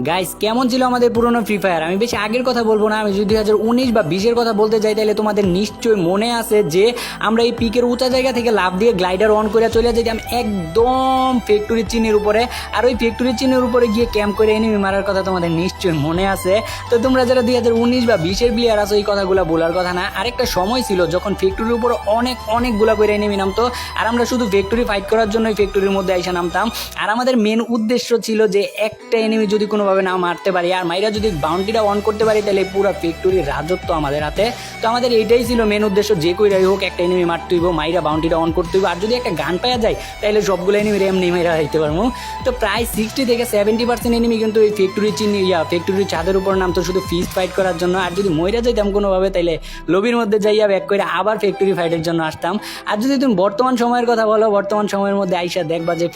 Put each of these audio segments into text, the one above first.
Guys কেমন ছিল আমাদের পুরনো ফ্রি ফায়ার? আমি বেশি আগের কথা বলবো না, আমি যদি 2019 বা 20-এর কথা বলতে যাই তাহলে তোমাদের নিশ্চয়ই মনে আছে যে আমরা এই পিকের উঁচা জায়গা থেকে লাফ দিয়ে গ্লাইডার অন করে চলে যেতাম একদম ফ্যাক্টরির চিহ্নের উপরে, আর ওই ফ্যাক্টরির চিহ্নের উপরে গিয়ে ক্যাম্প করে এনিমি মারার কথা তোমাদের নিশ্চয়ই মনে আছে। তো তোমরা যারা 2019 বা 20-এর প্লেয়ার আছো এই কথাগুলো বলার কথা না। আরেকটা সময় ছিল যখন ফ্যাক্টরির উপরে অনেকগুলা করে এনিমি নামতো, আর আমরা শুধু ফ্যাক্টরি ফাইট করার জন্য ফ্যাক্টরির মধ্যে আইসা নামতাম। আর আমাদের মেন উদ্দেশ্য ছিল যে একটা এনিমি যদি কোনোভাবে না মারতে পারি আর মাইরা যদি বাউন্ডারিটা অন করতে পারি তাহলে পুরো ফ্যাক্টরির রাজত্ব আমাদের হাতে। তো আমাদের এইটাই ছিল মেন উদ্দেশ্য, যে কইরাই হোক একটা এনিমি মারতে হইব, মাইরা বাউন্ডারিটা অন করতে হইব, আর যদি একটা গান পাওয়া যায় তাহলে সবগুলো এনিমি এমনি মাইরা দিতে পারবো। তো প্রায় 60 থেকে 70% এনিমি কিন্তু এই ফ্যাক্টরি ফ্যাক্টরির ছাদের উপর নামতো শুধু ফিস্ট ফাইট করার জন্য। আর যদি মইরা যাইতাম কোনোভাবে তাইলে লবির মধ্যে যাইয়া ব্যাক করে আবার ফ্যাক্টরি ফাইটের জন্য আসতাম। আর যদি তুমি বর্তমান সময়ের কথা বলো, বর্তমান সময়ের মধ্যে আইসা দেখবা যে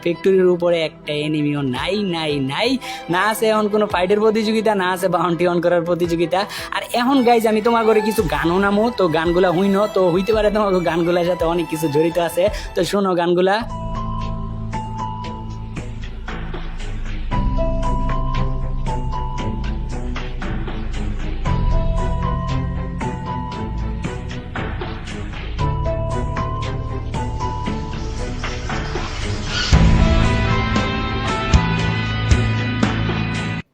ফ্যাক্টরির উপরে একটা এনিমিও নাই নাই নাই, না আছে এখন কোনো ফাইটের প্রতিযোগিতা, না আছে বাউন্টি অন করার প্রতিযোগিতা। আর এখন গাইজ আমি তোমার ঘরে কিছু গানও নামো, তো গানগুলা হইনো, তো হইতে পারে তোমার গানগুলার সাথে অনেক কিছু জড়িত আছে, তো শোনো গানগুলা।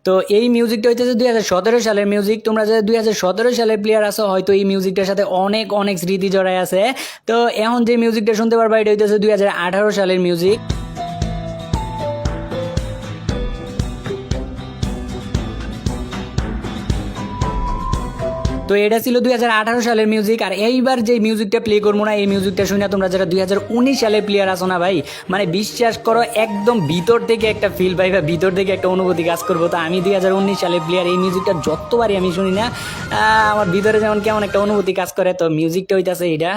তো এই মিউজিকটা হইতেছে 2017 সালের মিউজিক। তোমরা যারা 2017 সালের প্লেয়ার আছো হয়তো এই মিউজিকটার সাথে অনেক স্মৃতি জড়ায় আছে। তো এখন যে মিউজিকটা শুনতে পারবা এটা হইতেছে 2018 সালের মিউজিক। তো এটা ছিল 2018 সালের মিউজিক। আর এইবার যে মিউজিকটা প্লে করবো না, এই মিউজিকটা শুনে তোমরা যারা 2019 সালের প্লেয়ার আসো না ভাই, মানে বিশ্বাস করো একদম ভিতর থেকে একটা ফিল পাই বা ভিতর থেকে একটা অনুভূতি কাজ করবো। তো আমি 2019 সালের প্লেয়ার, এই মিউজিকটা যতবারই আমি শুনি না আমার ভিতরে যেমন কেমন একটা অনুভূতি কাজ করে। তো মিউজিকটা হইতাছে এটা।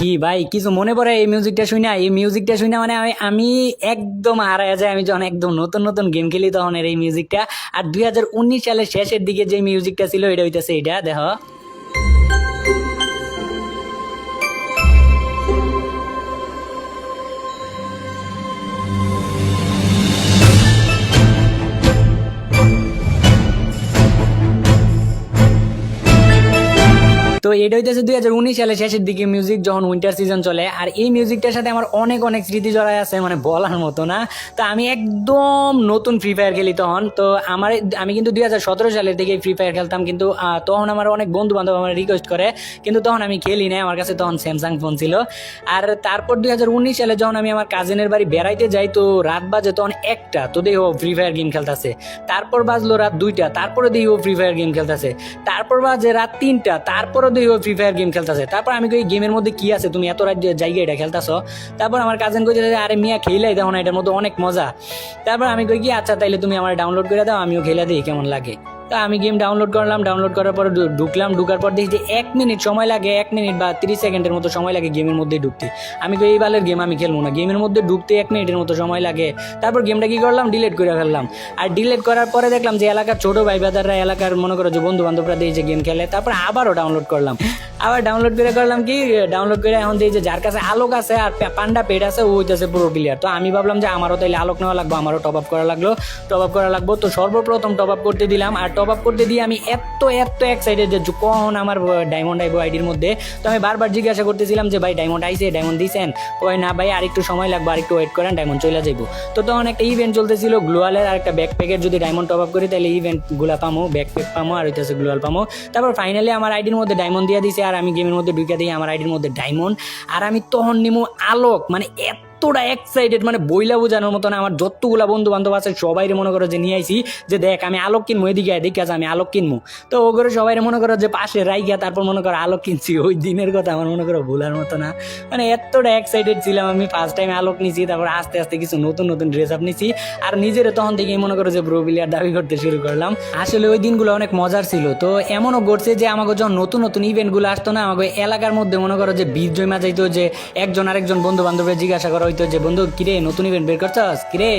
কি ভাই কিছু মনে পড়ে এই মিউজিকটা শুনে? এই মিউজিকটা শুনে মানে আমি একদম হারায় যায়। আমি যখন একদম নতুন গেম খেলি তখন এই মিউজিকটা। আর 2019 সালের শেষের দিকে যে মিউজিকটা ছিল এটা হইতেছে এটা, দেখো। তো এটা হইতেছে 2019 সালের শেষের দিকে মিউজিক, যখন উইন্টার সিজন চলে। আর এই মিউজিকটার সাথে আমার অনেক স্মৃতি জড়ায় আছে, মানে বলার মতো না। তো আমি একদম নতুন ফ্রি ফায়ার খেলি তখন। তো আমি কিন্তু 2017 সালের দিকে ফ্রি ফায়ার খেলতাম, কিন্তু তখন আমার অনেক বন্ধু বান্ধব আমার রিকোয়েস্ট করে, কিন্তু তখন আমি খেলি না, আমার কাছে তখন স্যামসাং ফোন ছিল। আর তারপর 2019 সালে যখন আমি আমার কাজিনের বাড়ি বেড়াইতে যাই, তো রাত বাজে তখন 1টা, তো দেখি ও ফ্রি ফায়ার গেম খেলতেছে। তারপর বাজলো রাত 2টা, তারপরে দেখি ও ফ্রি ফায়ার গেম খেলতেছে। তারপর বাজে রাত 3টা, তারপরও দেখি ও ফ্রি ফায়ার গেম খেলতেছে। তারপর আমি কই গেমের মধ্যে কি আছে, তুমি এত রাত জায়গায় এটা খেলতেছো? তারপর আমার কাজিন কইছে আরে মিয়া খেলাই দেখো না, এটার মধ্যে অনেক মজা। তারপর আমি কই কি আচ্ছা তাইলে তুমি আমার ডাউনলোড করে দাও, আমিও খেলে দিই কেমন লাগে। তো আমি গেম ডাউনলোড করলাম, ডাউনলোড করার পর ঢুকার পর দেখি যে 1 মিনিট সময় লাগে, 1 মিনিট বা 30 সেকেন্ডের মতো সময় লাগে গেমের মধ্যে ঢুকতে। আমি কই এই বালের গেম আমি খেলবো না, গেমের মধ্যে ঢুকতে 1 মিনিটের মতো সময় লাগে। তারপর গেমটা কি করলাম, ডিলিট করে ফেললাম। আর ডিলিট করার পরে দেখলাম যে এলাকার ছোট ভাই বাজাররা, এলাকার মনে করো যে বন্ধু বান্ধবরা দিয়ে যে গেম খেলে। তারপর আবারও ডাউনলোড করলাম, আবার ডাউনলোড করে করলাম কি, ডাউনলোড করে এখন দেখি যে যার কাছে আলোক আছে আর পান্ডা পেড আছে ও হইতেছে পুরো প্লেয়ার। তো আমি ভাবলাম যে আমারও তাইলে আলোক নেওয়া লাগবে, আমারও টপ আপ করা লাগবো। তো সর্বপ্রথম টপ আপ করতে দিলাম, আর টপ আপ করতে দিয়ে আমি এত এক্সাইটেড যে কখন আমার ডায়মন্ড আইবো আইডির মধ্যে। তো আমি বারবার জিজ্ঞাসা করতেছিলাম যে ভাই ডায়মন্ড আইছে, ডায়মন্ড দিয়েছেন? ওই না ভাই আর একটু সময় লাগবে, আর একটু ওয়েট করেন, ডায়মন্ড চলে যাইবো। তো তখন একটা ইভেন্ট চলতেছিল গ্লোয়ালের, আর একটা ব্যাকপ্যাকের যদি ডায়মন্ড টপ আপ করি তাহলে ইভেন্ট গুলা পামো, ব্যাকপ্যাক পামো আর হইতেছে গ্লোয়াল পামো। তারপর ফাইনালি আমার আইডির মধ্যে ডায়মন্ড দিয়ে দিছে, আর আমি গেমের মধ্যে ঢুকে দিই আমার আইডির মধ্যে ডায়মন্ড। আর আমি তখন নিমো আলোক, মানে এতটা এক্সাইটেড, মানে বইলা বোঝানোর মতো না। আমার যতগুলা বন্ধু বান্ধব আছে সবাই মনে করো যে নিয়ে আইছি যে দেখ আমি আলোক কিনবো, এদিকে দেখে আমি আলোক কিনবো। তো ও করে সবাই মনে করো যে পাশে রাইগা তারপর মনে করো আলোক কিনছি। ওই দিনের কথা আমার মনে করো ভুলার মতো না, মানে এতটা এক্সাইটেড ছিলাম আমি। ফার্স্ট টাইম আলোক নিছি, তারপর আস্তে কিছু নতুন ড্রেস আপ নিছি, আর নিজের তখন থেকে মনে করো যে ব্রো প্লেয়ার দাবি করতে শুরু করলাম। আসলে ওই দিনগুলো অনেক মজার ছিল। তো এমনও ঘটছে যে আমাকে যখন নতুন ইভেন্টগুলো আসতো না, আমাকে এলাকার মধ্যে মনে করো যে বীর জমা যাইতো, যে একজন আরেকজন বন্ধু বান্ধবের জিজ্ঞাসা করো হইতো যে বন্ধু কিরে নতুন ইভেন্ট বের করছস, কিরে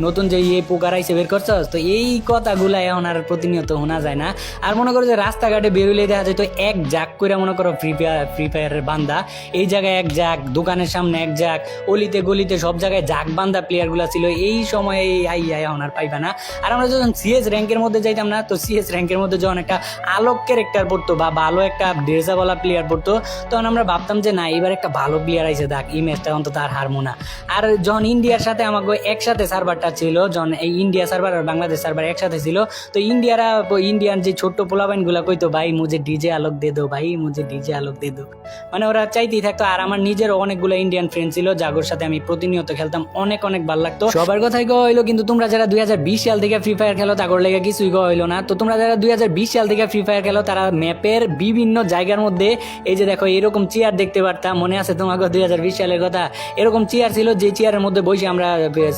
নতুন যে এই পোকার আইসে বের করছস। তো এই কথাগুলা এখন আর প্রতিনিয়ত শোনা যায় না। আর মনে করো যে রাস্তাঘাটে বেরোলে দেখা যায় তো এক জাক করে মনে করো ফ্রি ফায়ারের বান্দা, এই জায়গায় এক জাক, দোকানের সামনে এক জাক, অলিতে গলিতে সব জায়গায় জাক বান্দা প্লেয়ারগুলো ছিল। এই সময় এখন আর পাইবা না। আর আমরা যখন সিএস র্যাঙ্কের মধ্যে যাইতাম না, তো সিএস র্যাঙ্কের মধ্যে যখন একটা আলোক ক্যারেক্টার পড়তো বা ভালো একটা ড্রেসাওয়ালা প্লেয়ার পড়তো, তখন আমরা ভাবতাম যে না এবার একটা ভালো প্লেয়ার আইসে, দেখ এই ম্যাচটা অন্তত আর হারমো না। আর যখন ইন্ডিয়ার সাথে আমাকে একসাথে সার্ভারটা ছিল, যখন এই ইন্ডিয়া সার্ভার আর বাংলাদেশ সার্ভার একসাথে ছিল, তো ইন্ডিয়ান যে ছোট্ট পোলাবাইনগুলো কইতো ভাই মুঝে ডিজে আলোক দে দো, ভাই মুঝে ডিজে আলোক দে দো, মানে ওরা চাইতেই থাকতো। আর আমার নিজেরও অনেকগুলো ইন্ডিয়ান ফ্রেন্ড ছিল যাগোর সাথে আমি প্রতিনিয়ত খেলতাম, অনেক অনেক ভালো লাগতো। সবার কথাই কওয়া হইলো, কিন্তু তোমরা যারা 2020 সাল থেকে ফ্রি ফায়ার খেলো তাগর লেগে কিছুই কওয়া হইলো না। তো তোমরা যারা 2020 সাল থেকে ফ্রি ফায়ার খেলো তারা ম্যাপের বিভিন্ন জায়গার মধ্যে এই যে দেখো এরকম চেয়ার দেখতে পারতাম, মনে আছে তোমাকে 2020 সালের কথা? এরকম চেয়ার ছিল যে চেয়ারের মধ্যে বসে আমরা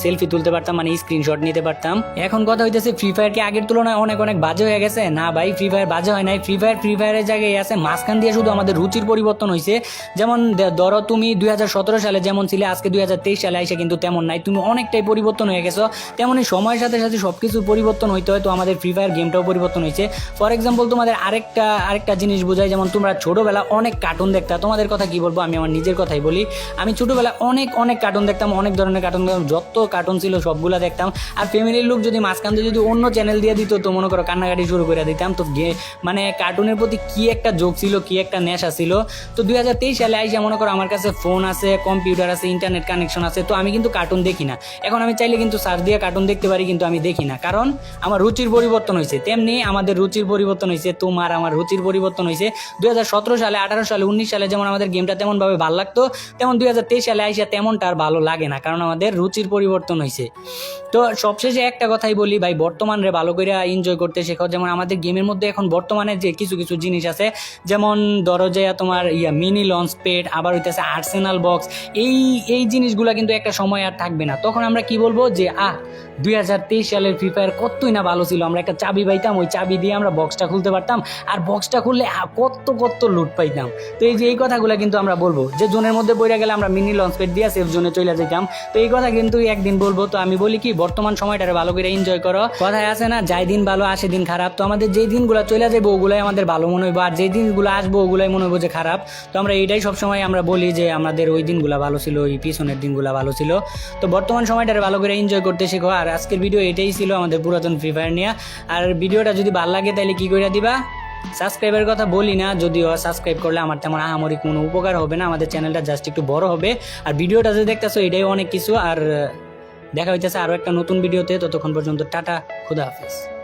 সেলফি তুলতে পারতাম, মানে স্ক্রিনশট নিতে পারতাম। এখন কথা হইতেছে ফ্রি ফায়ার কি আগের তুলনায় অনেক অনেক বাজে হয়ে গেছে? না ভাই, ফ্রি ফায়ার বাজে হয় নাই। ফ্রি ফায়ারের জায়গায় আছে, মাঝখান দিয়ে শুধু আমাদের রুচির পরিবর্তন হয়েছে। যেমন ধরো তুমি 2017 সালে যেমন ছিলে, আজকে 2023 সালে আইসে কিন্তু তেমন নাই, তুমি অনেকটাই পরিবর্তন হয়ে গেছো। তেমনই সময়ের সাথে সাথে সবকিছু পরিবর্তন হইতে হয়, তো আমাদের ফ্রি ফায়ার গেমটাও পরিবর্তন হয়েছে। ফর এক্সাম্পল তোমাদের আরেকটা জিনিস বোঝাই, যেমন তোমরা ছোটবেলা অনেক কার্টুন দেখতা, তোমাদের কথা কি বলবো, আমি আমার নিজের কথাই বলি। আমি ছোটবেলা অনেক অনেক কার্টুন দেখতাম, অনেক ধরনের কার্টুন দেখতাম, যত কার্টুন ছিল সবগুলা দেখতাম। আর ফ্যামিলির লোক যদি মাঝখান দিয়ে যদি অন্য চ্যানেল দিয়ে দিত, তো মনে করো কান্নাকাটি শুরু করে দিতাম। তো মানে কার্টুনের প্রতি কি একটা যোগ ছিল, কি একটা নেশা ছিল। তো 2023 সালে আইসা মনে করো আমার কাছে ফোন আছে, কম্পিউটার আছে, ইন্টারনেট কানেকশন আছে, তো আমি কিন্তু কার্টুন দেখি না। এখন আমি চাইলে কিন্তু সার্চ দিয়ে কার্টুন দেখতে পারি, কিন্তু আমি দেখি না, কারণ আমার রুচির পরিবর্তন হয়েছে। তেমনি আমাদের রুচির পরিবর্তন হয়েছে, তোমার আমার রুচির পরিবর্তন হয়েছে। 2017 সালে, 18 সালে, 19 সালে যেমন আমাদের গেমটা তেমনভাবে ভালো লাগতো, তেমন 2023 সালে আইসা তেমনটা আর ভালো লাগে না, কারণ আমাদের রুচির পরিবর্তন হয়েছে। তো সবশেষে একটা কথাই বলি ভাই, বর্তমান রে ভালো করে এনজয় করতে শেখো। যেমন আমাদের গেমের মধ্যে এখন বর্তমানে যে কিছু কিছু জিনিস আছে, যেমন ধরো যে তোমার মিনি লঞ্চ প্যাড, আবার হইতেছে আর্সেনাল বক্স, এই জিনিসগুলো কিন্তু একটা সময় আর থাকবে না। তখন আমরা কি বলবো যে 2023 সালের ফ্রি ফায়ার কতই না ভালো ছিল। আমরা একটা চাবি পাইতাম, ওই চাবি দিয়ে আমরা বক্সটা খুলতে পারতাম, আর বক্সটা খুললে কত লুট পাইতাম। তো এই কথাগুলো কিন্তু আমরা বলবো, যে জোনের মধ্যে বইরা গেলে আমরা মিনি লঞ্চ প্যাড দিয়ে সেফ জোনে চলে যেতাম। তো এই কথা কিন্তু একদিন বলবো। তো আমি বলি কি, বর্তমান সময়টারে ভালো করে এনজয় করো। কথায় আছে না, যাই দিন ভালো আসে দিন খারাপ। তো আমাদের যেই দিনগুলো চলে যাবো ওগুলাই আমাদের ভালো মনে হইবো, আর যেই দিনগুলো আসবো ওগুলাই মনে হইবো যে খারাপ। তো আমরা এইটাই সবসময় আমরা বলি যে আমাদের ওই দিনগুলো ভালো ছিল, ওই পিছনের দিনগুলো ভালো ছিল। তো বর্তমান সময়টারে ভালো করে এনজয় করতে শেখো। আর আজকের ভিডিও এটাই ছিল আমাদের পুরাতন ফ্রি ফায়ার নিয়ে। আর ভিডিওটা যদি ভালো লাগে তাহলে কি করে দিবা? সাবস্ক্রাইবের কথা বলি না, যদিও সাবস্ক্রাইব করলে আমার তেমন আহামরি কোনো উপকার হবে না, আমাদের চ্যানেলটা জাস্ট একটু বড় হবে। আর ভিডিওটা যে দেখতেছো এটাই অনেক কিছু। আর দেখা হইতেছে আরও একটা নতুন ভিডিওতে। ততক্ষণ পর্যন্ত টাটা, খুদা হাফেজ।